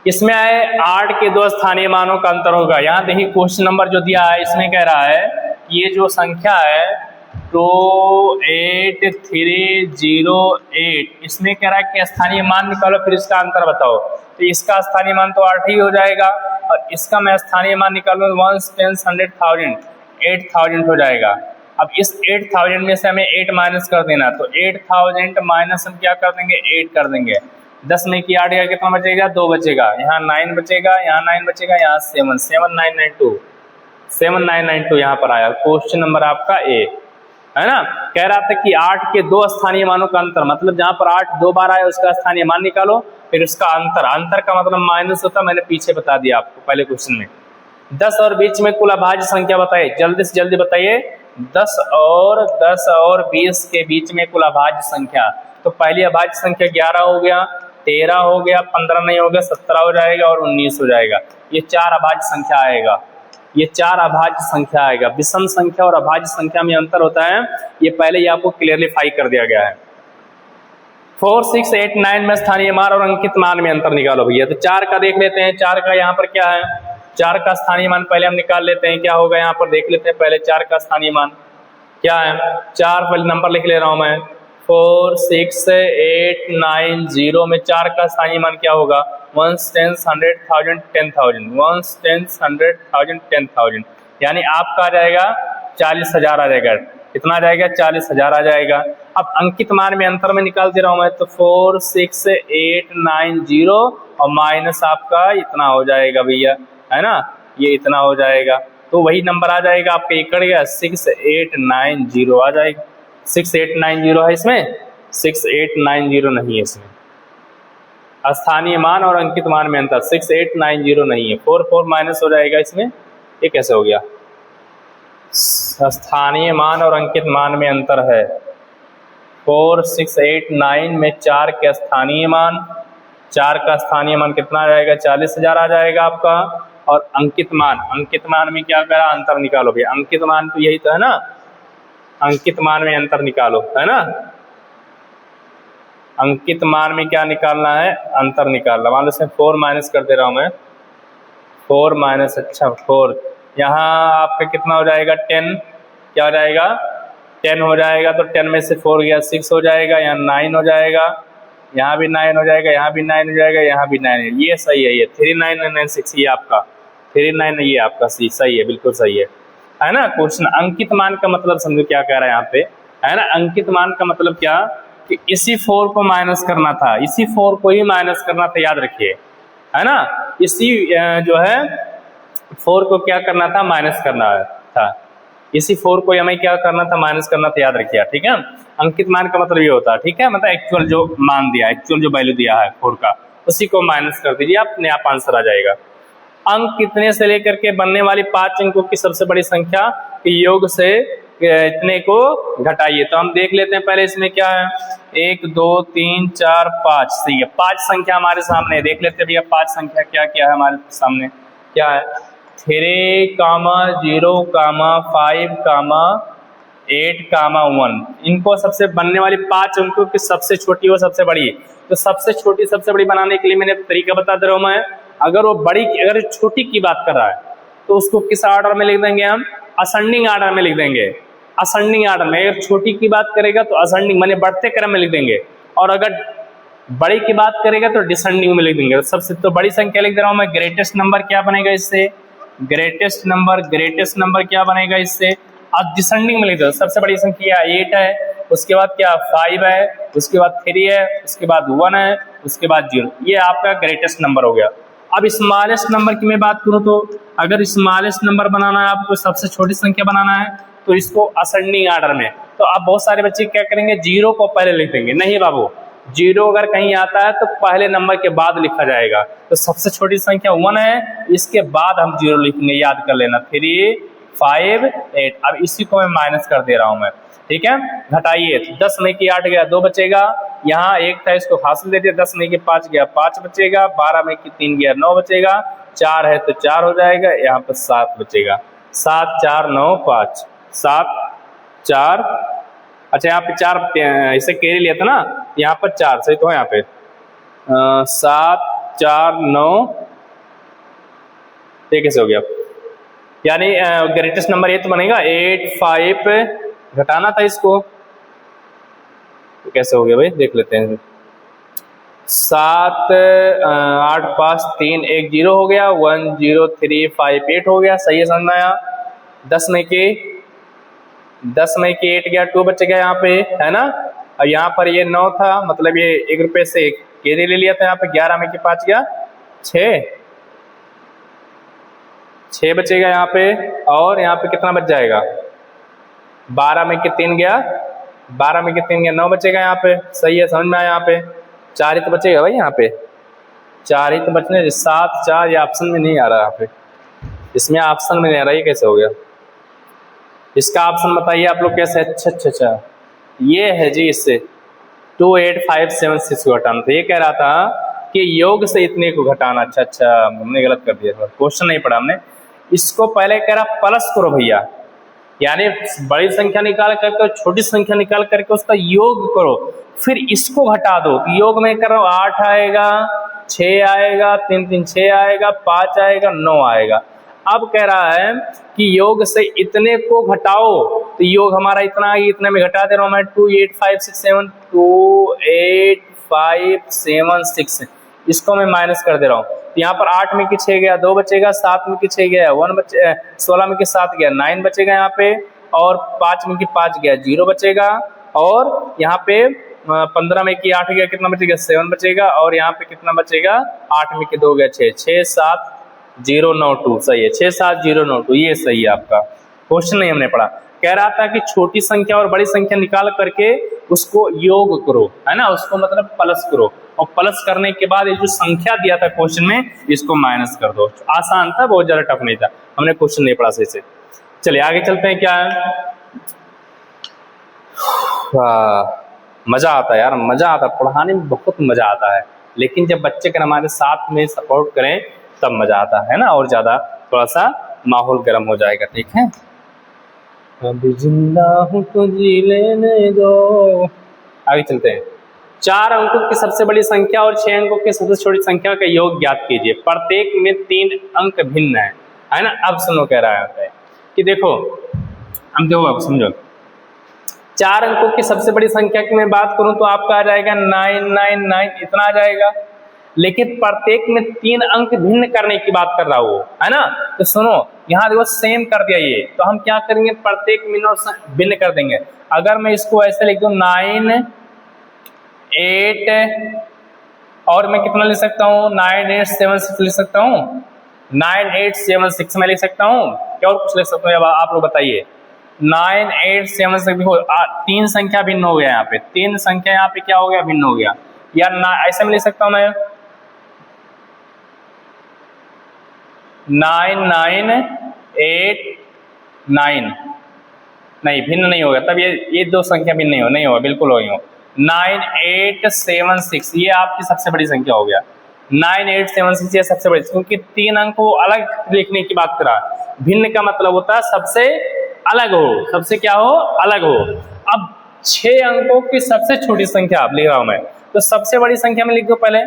इसमें आए 8 के 2 स्थानीय मानों का अंतर होगा। यहाँ देखिए क्वेश्चन नंबर जो दिया है इसमें कह रहा है ये जो संख्या है 28308, इसमें कह रहा है कि स्थानीय मान निकालो फिर इसका अंतर बताओ, तो इसका स्थानीय मान तो 8 ही हो जाएगा, और इसका मैं स्थानीय मान निकालूँ 1 10 100,000 8000 हो जाएगा। अब इस 8000 में से हमें 8 माइनस कर देना, तो 8000 माइनस हम क्या कर देंगे, 8 कर देंगे, 10 में की 8 गया, कितना बचेगा, 2 बचेगा, यहाँ 9 बचेगा, यहाँ 9 बचेगा, यहाँ 7 7992 यहाँ पर आया क्वेश्चन नंबर आपका ए, है ना। कह रहा था कि 8 के 2 स्थानीय मानों का अंतर, मतलब जहाँ पर 8 2 बार आया उसका स्थानीय मान निकालो, फिर उसका अंतर, अंतर का मतलब माइनस होता, मैंने पीछे बता दिया आपको पहले क्वेश्चन में। 10 और बीच में कुल अभाज्य संख्या बताइए, जल्दी से जल्दी बताइए, 10 और 20 के बीच में कुल अभाज्य संख्या, तो पहली अभाज्य संख्या 11 हो गया, 13 हो गया, 15 नहीं हो गया, 17 हो जाएगा और 19 हो जाएगा। ये 4 अभाज्य संख्या आएगा, ये 4 अभाज्य संख्या आएगा। विषम संख्या और अभाज्य संख्या में अंतर होता है, ये पहले ही आपको क्लियरलीफाई कर दिया गया है। 4 6 8 9 में स्थानीय मान और अंकित मान में अंतर निकालो भैया। तो 4 का देख लेते हैं, 4 का यहाँ पर क्या है, 4 का स्थानीय मान पहले हम निकाल लेते हैं, क्या होगा यहाँ पर देख लेते हैं पहले 4 का स्थानीय मान क्या है। 4 पहले नंबर लिख ले रहा हूँ मैं, 4 6 8 9 0 में 4 का स्थानीय मान क्या होगा, 1 10 100,000 10,000, 1 10 100,000 10,000, यानी आपका आ जाएगा 40,000 आ जाएगा। कितना आ जाएगा, 40,000 आ जाएगा। अब अंकित मान में अंतर में निकाल दे रहा हूं मैं, तो 4 6 8 9 0 और माइनस आपका इतना हो जाएगा भैया, है ना, ये इतना हो जाएगा, तो वही नंबर आ जाएगा आपका, एक कट गया 6890 आ जाएगा। 6890 है इसमें, 6890 नहीं है इसमें। स्थानीय मान और अंकित मान में अंतर 6890 नहीं है, 4 4 माइनस हो जाएगा इसमें, ये कैसे हो गया। स्थानीय मान और अंकित मान में अंतर है, 4 6 8 9 में 4 के स्थानीय मान, 4 का स्थानीय मान कितना आ जाएगा, 40,000 आ जाएगा आपका। और अंकित मान में क्या करा, अंतर निकालो भैया। अंकित मान तो यही तो है ना, अंकित मान में अंतर निकालो, है ना। अंकित मान में क्या निकालना है, अंतर निकालना। मान लो इसमें 4 माइनस कर दे रहा हूँ मैं, 4 माइनस, अच्छा 4, यहाँ आपका कितना हो जाएगा, 10, क्या हो जाएगा, 10 हो जाएगा, तो 10 में से 4 गया 6 हो जाएगा, यहाँ 9 हो जाएगा, यहाँ भी 9 हो जाएगा, यहाँ भी 9 हो जाएगा, यहाँ भी 9 है। ये सही है, ये 39996 ये आपका 39 ये आपका सही है, बिल्कुल सही है ना। क्वेश्चन अंकित मान का मतलब समझो क्या कह रहा है यहाँ पे, है ना। अंकित मान का मतलब क्या कि इसी 4 को माइनस करना था, इसी 4 को ही माइनस करना था, याद रखिए, है ना। इसी जो है 4 को क्या करना था, माइनस करना था, इसी 4 को हमें क्या करना था, माइनस करना था, याद रखिए, ठीक है। अंकित मान का मतलब ये होता है, ठीक है, मतलब एक्चुअल जो मान दिया, एक्चुअल जो वैल्यू दिया है 4 का, उसी को माइनस कर दीजिए, अपने आप आंसर आ जाएगा। अंक कितने से लेकर के बनने वाली 5 अंकों की सबसे बड़ी संख्या के योग से इतने को घटाइए। तो हम देख लेते हैं पहले इसमें क्या है, 1 2 3 4 5, सही है। 5 संख्या हमारे सामने, देख लेते हैं भैया 5 संख्या क्या क्या है हमारे सामने, क्या है 3, 0, 5, 8, 1। इनको सबसे बनने वाली 5 अंकों की सबसे छोटी और सबसे बड़ी, तो सबसे छोटी सबसे बड़ी बनाने के लिए मैंने तरीका बता दे रहा हूँ मैं। अगर वो बड़ी, अगर छोटी की बात कर रहा है तो उसको किस ऑर्डर में लिख देंगे हम, असेंडिंग ऑर्डर में लिख देंगे, असेंडिंग ऑर्डर में। अगर छोटी की बात करेगा तो असेंडिंग माने बढ़ते क्रम में लिख देंगे, और अगर बड़ी की बात करेगा तो डिसेंडिंग में लिख देंगे। सबसे तो बड़ी संख्या लिख दे रहा हूँ मैं। ग्रेटेस्ट नंबर क्या बनेगा इससे, ग्रेटेस्ट नंबर क्या बनेगा इससे, अब डिसेंडिंग में लिख दो। सबसे बड़ी संख्या 8 है, उसके बाद क्या 5 है, उसके बाद 3 है, उसके बाद 1 है, उसके बाद 0। ये आपका ग्रेटेस्ट नंबर हो गया। अब स्मॉलेस्ट नंबर की मैं बात करूं तो अगर स्मॉलेस्ट नंबर बनाना है आपको, सबसे छोटी संख्या बनाना है, तो इसको असेंडिंग ऑर्डर में। तो अब बहुत सारे बच्चे क्या करेंगे, 0 को पहले लिख देंगे। नहीं बाबू, 0 अगर कहीं आता है तो पहले नंबर के बाद लिखा जाएगा। तो सबसे छोटी संख्या 1 है, इसके बाद हम 0 लिखेंगे, याद कर लेना। 3, 5, 8। अब इसी को मैं माइनस कर दे रहा हूं मैं, ठीक है। घटाइए, 10 में की 8 गया 2 बचेगा, यहाँ 1 था इसको हासिल दे दिया, 10 में की 5 गया 5 बचेगा, 12 में की 3 गया 9 बचेगा, 4 है तो 4 हो जाएगा, यहाँ पर 7 बचेगा। 7 4 9 5, 7 4, अच्छा यहाँ पे 4 इसे कैरी लिया था ना, यहाँ पर 4 सही तो है यहाँ पे 7 4 9, ये कैसे हो गया, यानी ग्रेटेस्ट नंबर ये तो बनेगा 8 5, घटाना था इसको, तो कैसे हो गया भाई, देख लेते हैं। 7 8 5 3 1 0 हो गया, 1 0 3 5 8 हो गया, सही है, समझ में आया। 10 में के 8 गया, 2 बच गया यहाँ पे, है ना। और यहाँ पर ये 9 था, मतलब ये 1 रुपये से केरी ले लिया था, यहाँ पे 11 में के 5 गया 6 बचेगा यहाँ पे, और यहाँ पे कितना बच जाएगा, 12 में के 3 गया, 12 में के 3 गया 9 बचेगा यहाँ पे, सही है, समझ में आया। यहाँ पे 4 ही तो बचेगा भाई, यहाँ पे 4 ही तो बचने, 7 4 ये ऑप्शन में नहीं आ रहा, यहाँ पे इसमें ऑप्शन में नहीं आ रहा, ये कैसे हो गया, इसका ऑप्शन बताइए आप लोग कैसे। अच्छा ये है जी, इससे 2 8 5 7 6 को घटाना था। ये कह रहा था कि योग से इतने को घटाना। अच्छा हमने गलत कर दिया, क्वेश्चन नहीं पढ़ा हमने। इसको पहले कह रहा प्लस करो भैया, यानी बड़ी संख्या निकाल करके छोटी संख्या निकाल करके उसका योग करो, फिर इसको घटा दो। योग में कर रहा हूँ 8 आएगा, 6 आएगा, 3 3 6 आएगा, 5 आएगा, 9 आएगा। अब कह रहा है कि योग से इतने को घटाओ, तो योग हमारा इतना है, इतने में घटा दे रहा हूँ मैं। 2 8 5 6 7, 2 8 5 7 6, इसको मैं माइनस कर दे रहा हूँ। तो यहाँ पर 8 में की 6 गया 2 बचेगा, 7 में की 6 गया 1 बचे, 16 में की 7 गया 9 बचेगा यहाँ पे, और 5 में की 5 गया 0 बचेगा, और यहाँ पे 15 में की 8 गया कितना बचेगा 7 बचेगा, और यहाँ पे कितना बचेगा 8 में की 2 गया 6, 6 7 0 9 2, सही है, 6 7 0 9 2, ये सही है आपका। क्वेश्चन नहीं हमने पढ़ा, कह रहा था कि छोटी संख्या और बड़ी संख्या निकाल करके उसको योग करो, है ना, उसको मतलब प्लस करो, और प्लस करने के बाद ये जो संख्या दिया था क्वेश्चन में, इसको माइनस कर दो। आसान था, बहुत ज्यादा टफ नहीं था, हमने क्वेश्चन नहीं पढ़ा सही से। चलिए आगे चलते हैं, क्या है, मजा आता है यार, मजा आता है पढ़ाने में, बहुत मजा आता है, लेकिन जब बच्चे कर हमारे साथ में सपोर्ट करें तब मजा आता है ना, और ज्यादा थोड़ा सा माहौल गर्म हो जाएगा, ठीक है। अभी जिंदा हूं तो जी लेने दो। आगे चलते हैं। 4 अंकों की सबसे बड़ी संख्या और 6 अंकों की सबसे छोटी संख्या का योग ज्ञात कीजिए, प्रत्येक में 3 अंक भिन्न है ना। अब सुनो, कह रहा है कि देखो, हम देखो अब समझो, 4 अंकों की सबसे बड़ी संख्या की मैं बात करूं तो आपका आ जाएगा 999, इतना आ जाएगा। लेकिन प्रत्येक में 3 अंक भिन्न करने की बात कर रहा हूं, है ना। तो सुनो, यहाँ देखो सेम कर दिया ये, तो हम क्या करेंगे, प्रत्येक में भिन्न कर देंगे। अगर मैं इसको ऐसे लिख दूं 9 8 और मैं कितना लिख सकता हूँ, 9876 लिख सकता हूँ, 9876 में लिख सकता हूँ, क्या और कुछ लिख सकता हूँ, आप लोग बताइए। 9876 देखो 3 संख्या भिन्न हो गया, यहाँ पे 3 संख्या यहाँ पे क्या हो गया, भिन्न हो गया। या ऐसे में लिख सकता हूँ मैं 9989, नहीं भिन्न नहीं होगा, तब ये 2 संख्या भिन्न नहीं होगा, बिल्कुल हो गई। 9876 ये आपकी सबसे बड़ी संख्या हो गया। 9876 ये सबसे बड़ी, क्योंकि 3 अंक को अलग लिखने की बात करा। भिन्न का मतलब होता है सबसे अलग हो, सबसे क्या हो, अलग हो। अब 6 अंकों की सबसे छोटी संख्या आप लिख रहा हूं मैं, तो सबसे बड़ी संख्या में लिख दो पहले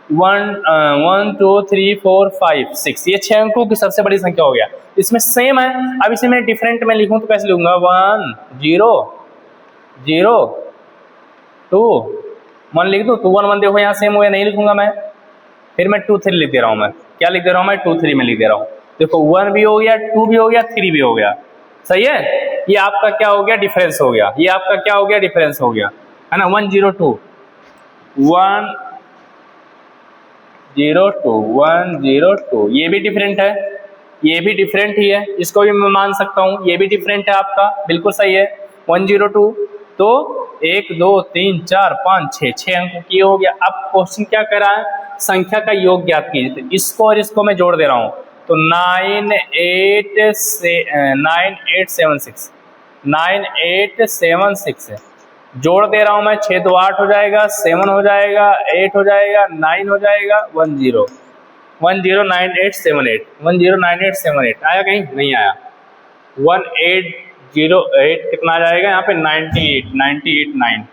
1 2 3 4 5 6, ये 6 अंकों की सबसे बड़ी संख्या हो गया। इसमें सेम है। अब इसे मैं डिफरेंट में लिखूं तो कैसे लिखूंगा, 1 0 0 2 1 लिख दो, तो 1 1 देखो यहाँ सेम हो गया, नहीं लिखूंगा मैं। फिर मैं 2 3 लिख दे रहा हूं, मैं क्या लिख दे रहा हूं, मैं 2 3 में लिख दे रहा हूं। देखो 1 भी हो गया, 2 भी हो गया, 3 भी हो गया, सही है। ये आपका क्या हो गया, डिफरेंस हो गया, ये आपका क्या हो गया, डिफरेंस हो गया, है ना। 1 0 2 1 0 2 1 0 2, ये भी डिफरेंट है, ये भी डिफरेंट ही है, इसको भी मैं मान सकता हूँ, ये भी डिफरेंट है आपका, बिल्कुल सही है। 1 0 2, तो 1 2 3 4 5 6, 6 अंकों की हो गया। अब क्वेश्चन क्या कर रहा है, संख्या का योग ज्ञात कीजिए। तो इसको और इसको मैं जोड़ दे रहा हूँ, तो 9876 जोड़ दे रहा हूं मैं, 6 2 8 हो जाएगा, 7 हो जाएगा, 8 हो जाएगा, 9 हो जाएगा, 1 0 9878 109878 आया, कहीं नहीं आया। 1808 कितना आ जाएगा यहाँ पे, 98 9।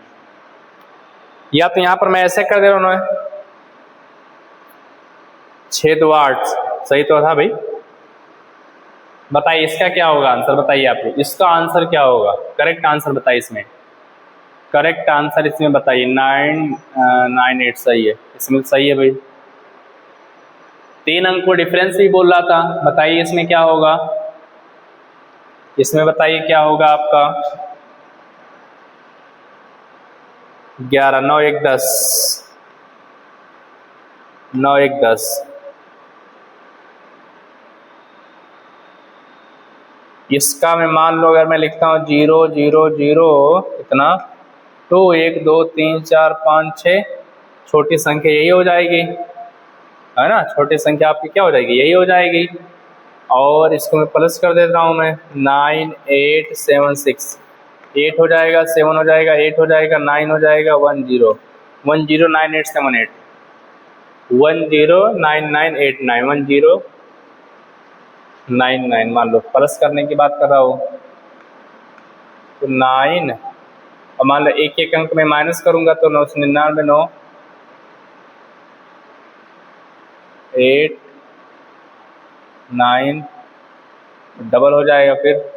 या तो यहाँ पर मैं ऐसे कर दे रहा हूँ, 6 2 8 सही तो था भाई। बताइए इसका क्या होगा आंसर, बताइए आप लोग, इसका आंसर क्या होगा, करेक्ट आंसर बताइए इसमें, करेक्ट आंसर इसमें बताइए। 998 सही है, इसमें सही है भाई। 3 अंक को डिफरेंस ही बोल रहा था, बताइए इसमें क्या होगा, इसमें बताइए क्या होगा आपका। 11 9 1 10 9 1 10, इसका मैं मान लो अगर मैं लिखता हूँ 0 0 0 कितना 2 1 2 3 4 5 6, छोटी संख्या यही हो जाएगी, है ना, छोटी संख्या आपकी क्या हो जाएगी, यही हो जाएगी। और इसको मैं प्लस कर देता हूँ मैं, 9876 8 हो जाएगा, 7 हो जाएगा, 8 हो जाएगा, 9 हो जाएगा, 1 0 9878 109989 1099 मान लो, प्लस करने की बात कर रहा हूँ, तो 9 और मान लो एक एक अंक में माइनस करूंगा तो 999 9 8 9 डबल हो जाएगा, फिर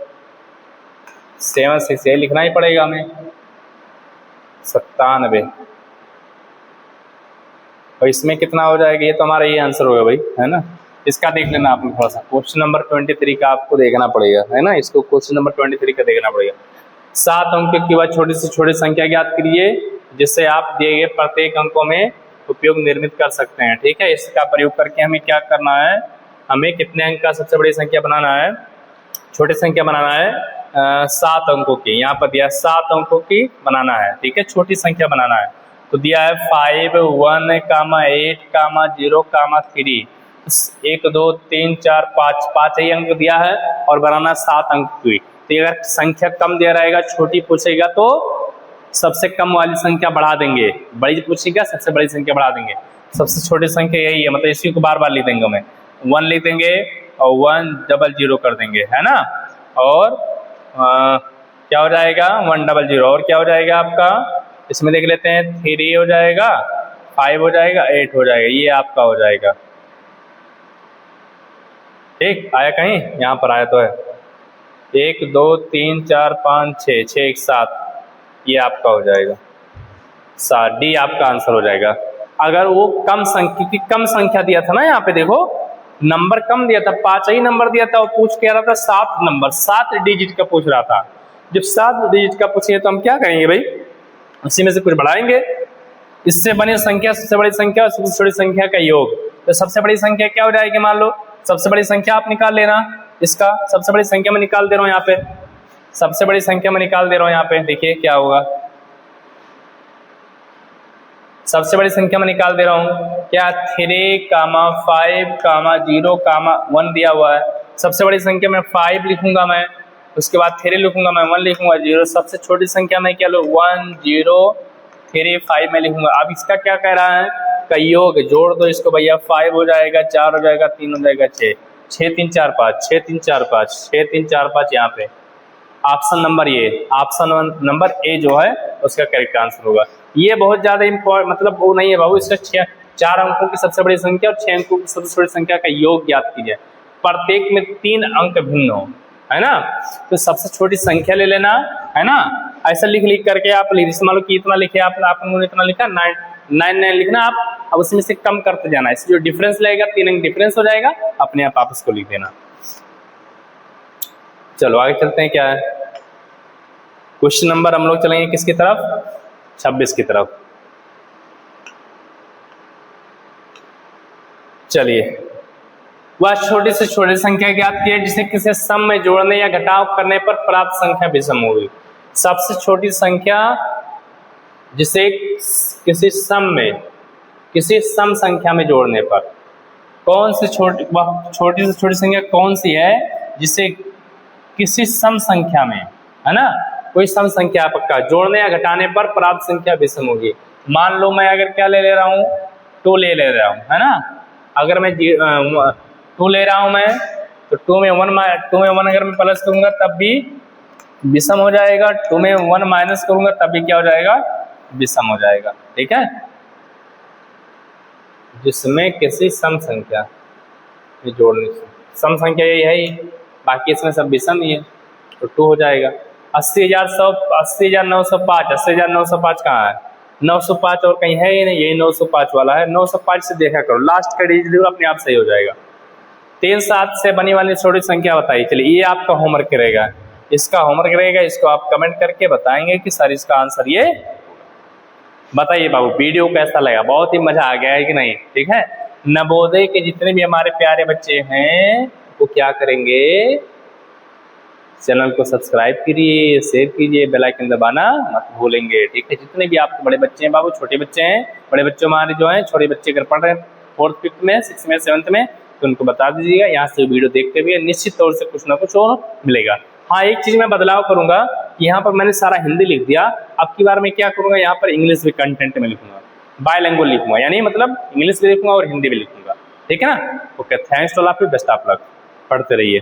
7 6 ये लिखना ही पड़ेगा हमें, 97। और इसमें कितना हो जाएगा, ये तो हमारा ये आंसर होगा भाई, है ना। इसका देख लेना आप थोड़ा सा, क्वेश्चन नंबर 23 का आपको देखना पड़ेगा, है ना, इसको क्वेश्चन नंबर 23 का देखना पड़ेगा। 7 अंक के बाद छोटी से छोटी संख्या ज्ञात करिए जिससे आप दिए गए प्रत्येक अंकों में उपयोग निर्मित कर सकते हैं, ठीक है। इसका प्रयोग करके हमें क्या करना है, हमें कितने अंक का सबसे बड़ी संख्या बनाना है, छोटी संख्या बनाना है 7 अंकों की, यहाँ पर दिया 7 अंकों की बनाना है, ठीक है, छोटी संख्या बनाना है। तो दिया है 5 1 8 0 3, 1 2 3 4 5 ही अंक दिया है और बनाना 7 अंक की। तो अगर संख्या कम दिया रहेगा, छोटी पूछेगा तो सबसे कम वाली संख्या बढ़ा देंगे, बड़ी पूछेगा सबसे बड़ी संख्या बढ़ा देंगे, सबसे छोटी संख्या यही है, मतलब इसी को बार बार लिख देंगे, हमें 1 लिख देंगे और 100 कर देंगे, है ना। और क्या हो जाएगा 100, और क्या हो जाएगा आपका, इसमें देख लेते हैं, 3 हो जाएगा, 5 हो जाएगा, 8 हो जाएगा, ये आपका हो जाएगा, ठीक। आया कहीं, यहाँ पर आया तो है। 1 2 3 4 5 6, 6 1 7, ये आपका हो जाएगा 7, डी आपका आंसर हो जाएगा। अगर वो कम संख्या दिया था ना, यहाँ पे देखो नंबर कम दिया था, 5 ही नंबर दिया था, वो पूछ के रहा था 7 नंबर, 7 डिजिट का पूछ रहा था। जब 7 डिजिट का पूछिए तो हम क्या करेंगे भाई, उसी में से कुछ बढ़ाएंगे। इससे बनी संख्या सबसे बड़ी संख्या और सबसे छोटी संख्या का योग, तो सबसे बड़ी संख्या क्या हो जाएगी, मान लो सबसे बड़ी संख्या आप निकाल लेना, इसका सबसे बड़ी संख्या में निकाल दे रहा हूं यहाँ पे, सबसे बड़ी संख्या में निकाल दे रहा हूं यहाँ पे, देखिए क्या होगा, सबसे बड़ी संख्या में निकाल दे रहा हूं क्या, 3, 5, 0, 1 दिया हुआ है। सबसे बड़ी संख्या में 5 लिखूंगा मैं, उसके बाद 3 लिखूंगा मैं, 1 लिखूंगा, 0। सबसे छोटी संख्या में क्या लो, 1 0 3 5 में लिखूंगा। अब इसका क्या कह रहा है, का योग, जोड़ दो इसको भैया, 5 हो जाएगा, 4 हो जाएगा, 3 हो जाएगा, 6, 6 3 4 5, 6 3 4 5, 6 3 4 5, यहाँ पे ऑप्शन नंबर ये, ऑप्शन नंबर ए जो है उसका करेक्ट आंसर होगा। ये बहुत ज्यादा इम्पोर्टेंट, मतलब वो नहीं है बाबू, इसका 4 अंकों की सबसे बड़ी संख्या और 6 अंकों की सबसे छोटी संख्या का योग ज्ञात कीजिए, प्रत्येक में 3 अंक भिन्न हो, है ना। तो सबसे छोटी संख्या ले लेना, है ना, ऐसा लिख करके आप मान लो कि इतना लिखे आपने इतना लिखा, 9 लिखना आप, अब उसमें से कम करते जाना, इससे जो डिफरेंस लगेगा 3 अंक डिफरेंस हो जाएगा, अपने आप इसको लिख देना। चलो आगे चलते हैं, क्या है क्वेश्चन नंबर, हम लोग चलेंगे किसकी तरफ, 26 की तरफ। चलिए, वह छोटी से छोटी संख्या ज्ञात कीजिए जिसे किसी सम में जोड़ने या घटाव करने पर प्राप्त संख्या विषम होगी। सबसे छोटी संख्या जिसे किसी सम संख्या में जोड़ने पर, कौन सी छोटी से छोटी संख्या कौन सी है जिसे किसी सम संख्या में, है ना, कोई सम संख्या पक्का जोड़ने या घटाने पर प्राप्त संख्या विषम होगी। मान लो मैं अगर क्या ले रहा हूँ, 2 ले रहा हूँ, है ना, अगर मैं 2 ले रहा हूँ मैं, तो 2 में 1 अगर मैं प्लस करूंगा तब भी विषम हो जाएगा, 2 में 1 माइनस करूंगा तब भी क्या हो जाएगा, विषम हो जाएगा, ठीक है। जिसमें किसी सम संख्या ये जोड़ने से, सम संख्या यही है ही, बाकी इसमें सब विषम ही है, तो 2 हो जाएगा। 80,905 कहाँ है, 905 और कहीं है ही नहीं, यही 905 वाला है, 905 से देखा करो, लास्ट का डिजिट अपने आप सही हो जाएगा। 3 7 से बनी वाली छोटी संख्या बताइए। चलिए, ये आपका होमवर्क रहेगा, इसका होमवर्क रहेगा, इसको आप कमेंट करके बताएंगे कि सर इसका आंसर ये। बताइए बाबू, वीडियो कैसा लगा, बहुत ही मजा आ गया है कि नहीं, ठीक है। नवोदय के जितने भी हमारे प्यारे बच्चे हैं वो क्या करेंगे, चैनल को सब्सक्राइब कीजिए, शेयर कीजिए, बेल आइकन दबाना मत भूलेंगे, ठीक है। जितने भी आपके बड़े बच्चे हैं बाबू, छोटे बच्चे हैं, बड़े बच्चे हमारे जो हैं, छोटे बच्चे अगर पढ़ रहे हैं 4th 5th में, 6th में, 7th में, तो उनको बता दीजिएगा, यहाँ से वीडियो देखते हुए निश्चित तौर से कुछ ना कुछ और मिलेगा। हाँ, एक चीज मैं बदलाव करूंगा, यहाँ पर मैंने सारा हिंदी लिख दिया, अब की बार मैं क्या करूंगा, यहाँ पर इंग्लिश भी कंटेंट में लिखूंगा, बायलैंग्वेज लिखूंगा, यानी मतलब इंग्लिश भी लिखूंगा और हिंदी भी लिखूंगा, ठीक है ना। Okay, thanks to all of you, best of luck, पढ़ते रहिए।